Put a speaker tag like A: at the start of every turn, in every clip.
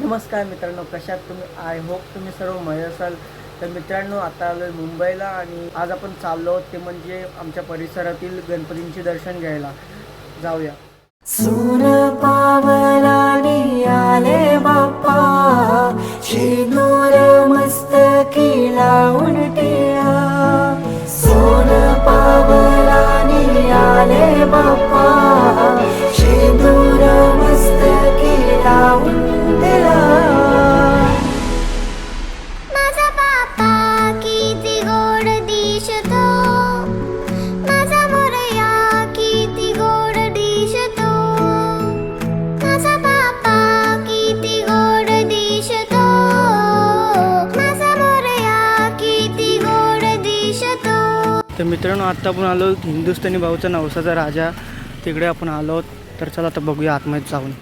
A: नमस्कार मित्रांनो, कशात तुम्ही? आय होप तुम्ही सर्व मजेत असाल. तर मित्रांनो, आता आलो आहे मुंबईला आणि आज आपण चाललो आहोत ते म्हणजे आमच्या परिसरातील गणपतींचे दर्शन घ्यायला. जाऊया.
B: सून पावलानी आले बाप्पा, शेंदूर मस्तकी लावून टिळा. सोन पावलानी आले बाप्पा, शेंदूर मस्तकी लावून टिळा.
C: माझा बाप्पा किती गोड दिसतो, माझा मोरया किती गोड दिसतो, माझा बाप्पा किती गोड दिसतो, माझा मोरया किती गोड दिसतो.
A: तर मित्रांनो, आत्ता आपण आलो हिंदुस्थानी भाऊचा नवसाचा राजा, तिकडे आपण आलो. तर चला आता बघूया आतमध्ये जाऊन.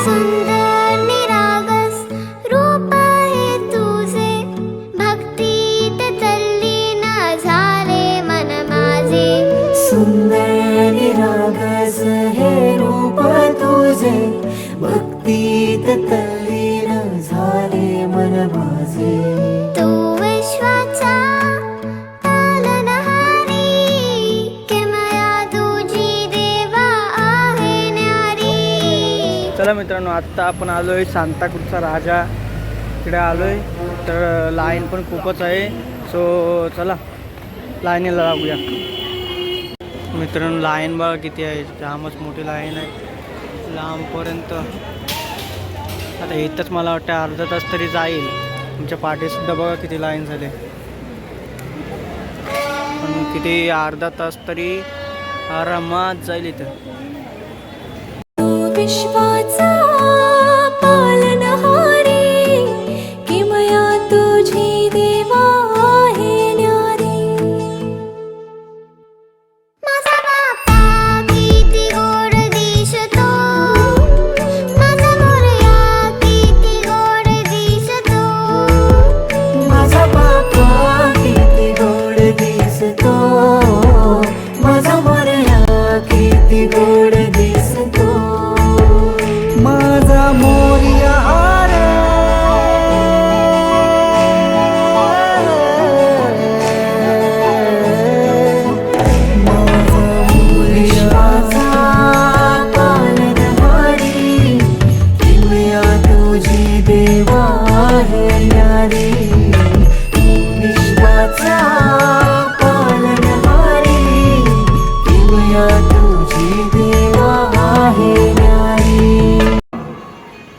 C: सुंदर निरागस रूप आहे तुझे, भक्तीत तल्लीन झाले मन माझे.
B: सुंदर निरागस हे रूप तुझे, भक्तीत तल्लीन झाले मन माझे.
C: तू विश्वाचा पालनहारी, किमया तुझी देवा आहे न्यारी.
A: चला मित्रांनो, आत्ता आपण आलो आहे सांताक्रूजचा राजा, तिकडे आलो आहे. तर लाईन पण खूपच आहे, सो चला लाईनीला लागूया. मित्रांनो, लाईन बघा किती आहे, जामच मोठी लाईन आहे लांबपर्यंत. आता इथंच मला वाटतं अर्धा तास तरी जाईल. तुमच्या पाठीसुद्धा बघा किती लाईन झाली, पण किती अर्धा तास तरी आरामात जाईल इथं.
B: विश्वाचा पालनहारी, किमया तुझी देवा आहे न्यारी.
C: माझा बाप्पा किती गोड दिसतो, माझा मोरया किती गोड दिसतो,
B: माझा बाप्पा किती गोड दिसतो, माझा मोरया किती गोड दिसतो. माझा मोरया रे, माझा मोरयाचा पालनहारी, किमया तुझी देवा आहे न्यारी. विश्वाचा पालनहारी, किमया तुझी देवा आहे न्यारी.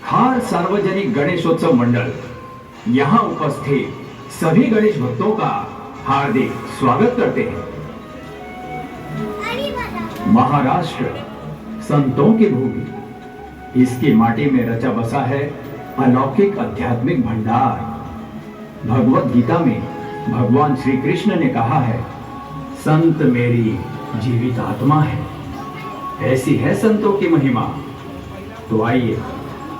D: हार सार्वजनिक गणेशोत्सव मंडल यहाँ उपस्थित सभी गणेश भक्तों का हार्दिक स्वागत करते हैं। महाराष्ट्र संतों की भूमि, इसकी माटी में रचा बसा है अलौकिक आध्यात्मिक भंडार। भगवत गीता में भगवान श्री कृष्ण ने कहा है, संत मेरी जीवित आत्मा है। ऐसी है संतों की महिमा। तो आइए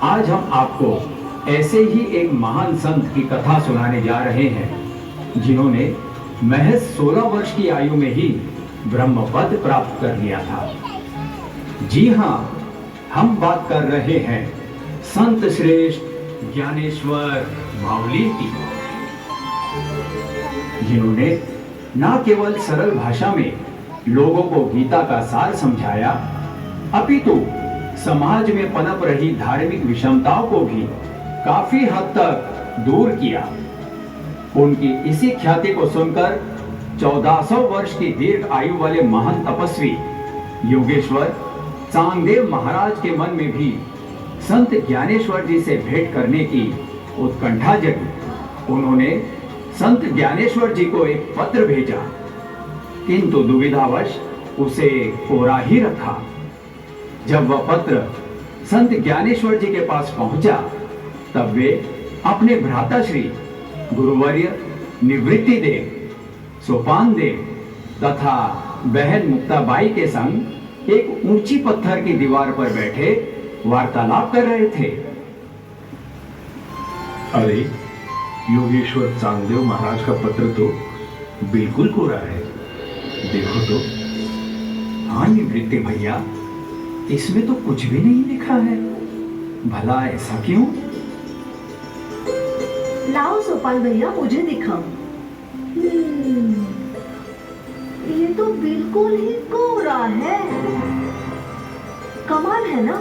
D: आज हम आपको ऐसे ही एक महान संत की कथा सुनाने जा रहे हैं, जिन्होंने महज 16 वर्ष की आयु में ही ब्रह्म पद प्राप्त कर लिया था। जी हाँ, हम बात कर रहे हैं संत श्रेष्ठ ज्ञानेश्वर माऊली की, जिन्होंने न केवल सरल भाषा में लोगों को गीता का सार समझाया, अपितु समाज में पनप रही धार्मिक विषमताओं को भी काफी हद तक दूर किया। उनकी इसी ख्याति को सुनकर 1400 वर्ष की दीर्घ आयु वाले महान तपस्वी योगेश्वर चांगदेव महाराज के मन में भी संत ज्ञानेश्वर जी से भेंट करने की उत्कंठा जगी। उन्होंने संत ज्ञानेश्वर जी को एक पत्र भेजा, किंतु दुविधावश उसे कोरा ही रखा। जब वह पत्र संत ज्ञानेश्वर जी के पास पहुंचा, तब वे अपने भ्राताश्री गुरुवर्य निवृत्ति देव, सोपान देव तथा बहन मुक्ताबाई के संग एक ऊंची पत्थर की दीवार पर बैठे वार्तालाप कर रहे थे।
E: अरे, योगेश्वर चांगदेव महाराज का पत्र तो बिल्कुल कोरा है। देखो तो।
D: हाँ निवृत्ति भैया, इसमें तो कुछ भी नहीं लिखा है। भला ऐसा क्यों?
F: लाओ सोपान भैया, मुझे दिखाओ। ये तो बिल्कुल ही कोरा है। कमाल है ना।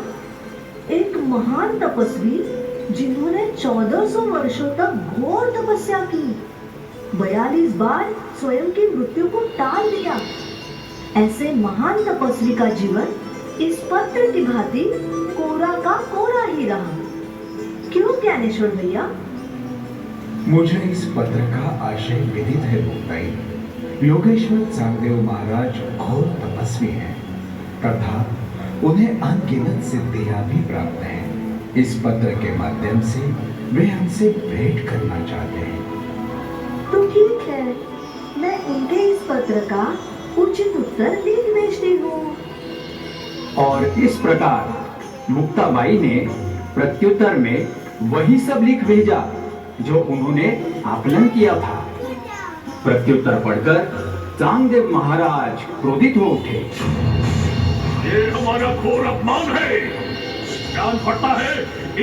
F: एक महान तपस्वी जिन्होंने 1400 वर्षों तक घोर तपस्या की, 42 बार स्वयं की मृत्यु को टाल दिया। ऐसे महान तपस्वी का जीवन इस पत्र की भांति कोरा का कोरा ही रहा। क्यों ज्ञानेश्वर भैया?
E: मुझे इस पत्र का आशय विदित है मुक्ताई। योगेश्वर चांगदेव महाराज घोर तपस्वी हैं तथा उन्हें अनगिनत सिद्धियां भी प्राप्त हैं। इस पत्र के माध्यम से वे हमसे भेंट करना चाहते हैं।
F: तो ठीक है, मैं उनके इस पत्र का उचित उत्तर लिख भेजती हूँ।
D: और इस प्रकार मुक्ताबाई ने प्रत्युत्तर में वही सब लिख भेजा जो उन्होंने आकलन किया था। प्रत्युत्तर पढ़कर चांगदेव महाराज क्रोधित हो उठे।
G: ये हमारा घोर अपमान है। ज्ञान पड़ता है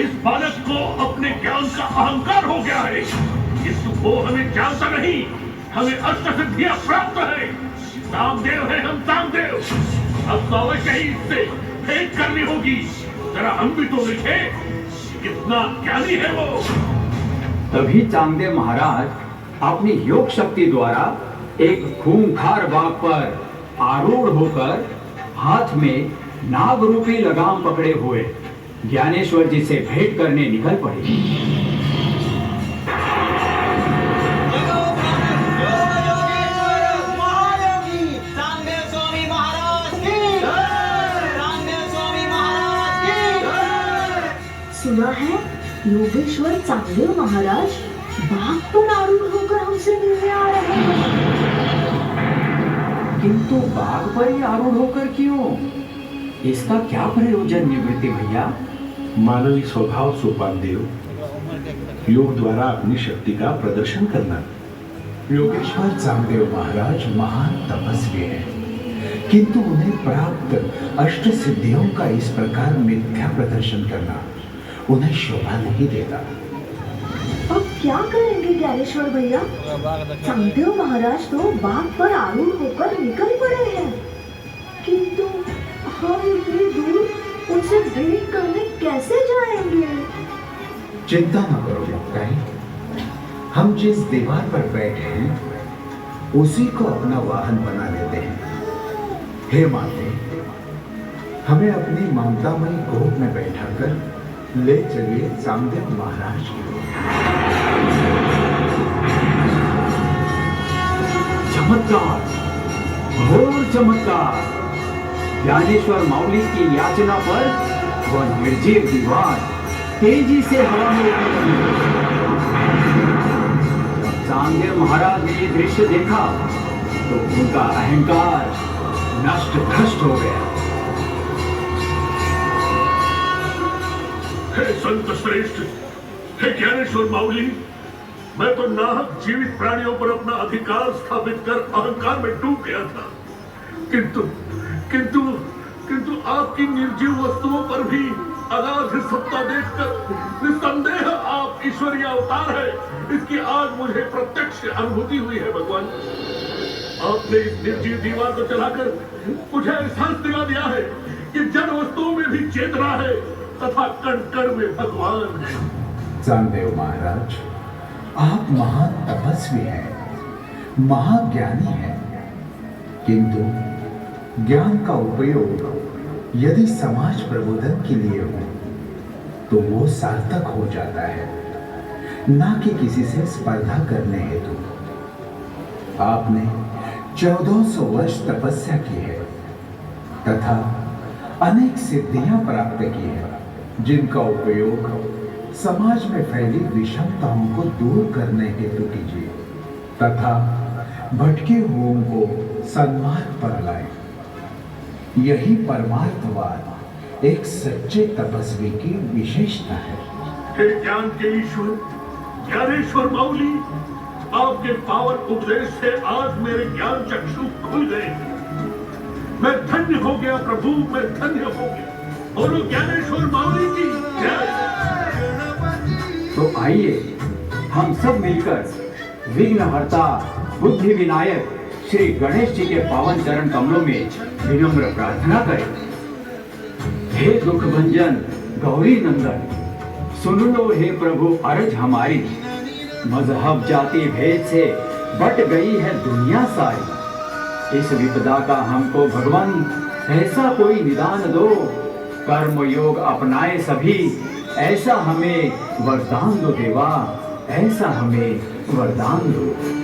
G: इस बालक को अपने ज्ञान का अहंकार हो गया है। किंतु वो हमें जानता नहीं, हमें अष्ट सिद्धियां प्राप्त है। रामदेव है हम रामदेव। अब तो अवश्य ही इससे भेंट करनी होगी। जरा हम भी तो लिखे कितना ज्ञानी है वो।
D: तभी चांगदेव महाराज अपनी योग शक्ति द्वारा एक खूंखार बाघ पर आरूढ़ होकर हाथ में नाग रूपी लगाम पकड़े हुए ज्ञानेश्वर जी से भेंट करने निकल पड़े।
F: सुना है योगेश्वर चांगदेव महाराज बाघ पर आरूढ़ होकर हमसे मिलने आ रहे हैं।
D: किंतु बाघ पर ही आरूढ़ होकर क्यों? इसका क्या प्रयोजन निवृत्ति भैया?
E: मानवीय स्वभाव सोपान देव, योग द्वारा अपनी शक्ति का प्रदर्शन करना। योगेश्वर चांगदेव महाराज महान तपस्वी हैं, किंतु उन्हें प्राप्त अष्ट सिद्धियों का इस प्रकार मिथ्या प्रदर्शन करना उन्हें शोभा नहीं देता।
F: अब क्या करेंगे ज्ञानेश्वर भैया? चांगदेव महाराज तो बाघ पर आरूढ़ होकर निकल पड़े हैं, किंतु हम इतनी दूर उनसे भेंट करने कैसे जाएंगे?
E: चिंता न करो मुक्ताई, हम जिस दीवार पर बैठे हैं उसी को अपना वाहन बना लेते हैं। हे माते, हमें अपनी ममतामयी गोद में बैठाकर ले चलिए चांगदेव महाराज की ओर।
D: चमत्कार, घोर चमत्कार। ज्ञानेश्वर माउली की याचना पर वह निर्जीव दीवार तेजी से हवा में उड़ने लगी। जब चांगदेव महाराज ने ये दृश्य देखा तो उनका अहंकार नष्ट भ्रष्ट हो गया।
G: हे संत श्रेष्ठ, हे ज्ञानेश्वर माउली, मैं तो नाहक जीवित प्राणियों पर अपना अधिकार स्थापित कर अहंकार में डूब गया था। किंतु किंतु किंतु आपकी निर्जीव वस्तुओं पर भी अगाध सत्ता देखकर निस्संदेह आप ईश्वरीय अवतार है, इसकी आज मुझे प्रत्यक्ष अनुभूति हुई है। भगवान, आपने इस निर्जीव दीवार को चलाकर मुझे एहसास दिला दिया है कि जड़ वस्तुओं में भी चेतना है तथा कण कण में भगवान है।
E: चांगदेव महाराज, आप महान तपस्वी हैं, महाज्ञानी हैं, किंतु ज्ञान का उपयोग यदि समाज प्रबोधन के लिए हो तो वो सार्थक हो जाता है, ना कि किसी से स्पर्धा करने हेतु। आपने 1400 वर्ष तपस्या की है तथा अनेक सिद्धियां प्राप्त की है, जिनका उपयोग समाज में फैली विषमताओं को दूर करने हेतु कीजिए तथा भटके हुओं को सन्मार्ग पर लाए। यही परमार्थवाद एक सच्चे तपस्वी की विशेषता है।
G: हे ज्ञान के ईश्वर, ज्ञानेश्वर माऊली, आपके पावन उपदेश से आज मेरे ज्ञान चक्षु खुल गए। मैं धन्य हो गया प्रभु, मैं धन्य हो गया। बोलो ज्ञानेश्वर माऊली की जय।
D: तो आइए हम सब मिलकर विघ्नहर्ता बुद्धि विनायक श्री गणेश जी के पावन चरण कमलों में विनम्र प्रार्थना करें। हे दुख भंजन गौरी नंदन, सुन लो हे प्रभु अर्ज हमारी। मजहब जाति भेद से बट गई है दुनिया सारी। इस विपदा का हमको भगवान ऐसा कोई निदान दो। कर्म योग अपनाए सभी, ऐसा हमें वरदान दो देवा, ऐसा हमें वरदान दो।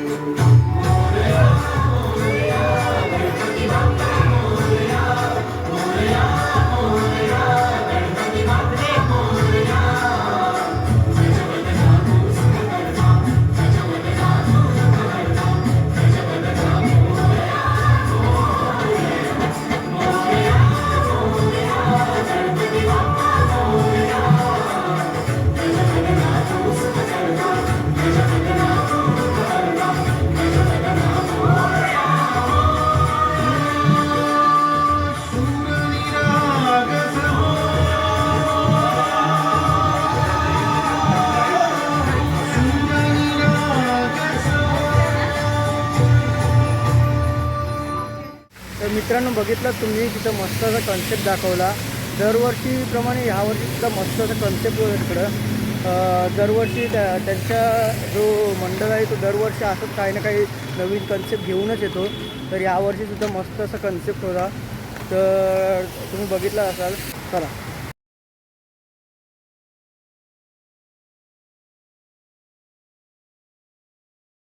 A: तर मित्रांनो, बघितलं तुम्ही तिथं मस्त असा कन्सेप्ट दाखवला. दरवर्षीप्रमाणे ह्यावर्षीसुद्धा मस्त असं कन्सेप्ट होतं तिकडं. दरवर्षी त्यांच्या जो मंडळ आहे तो दरवर्षी असंच काही ना काही नवीन कन्सेप्ट घेऊनच येतो. तर यावर्षीसुद्धा मस्त असा कन्सेप्ट होता, तर तुम्ही बघितला असाल. चला.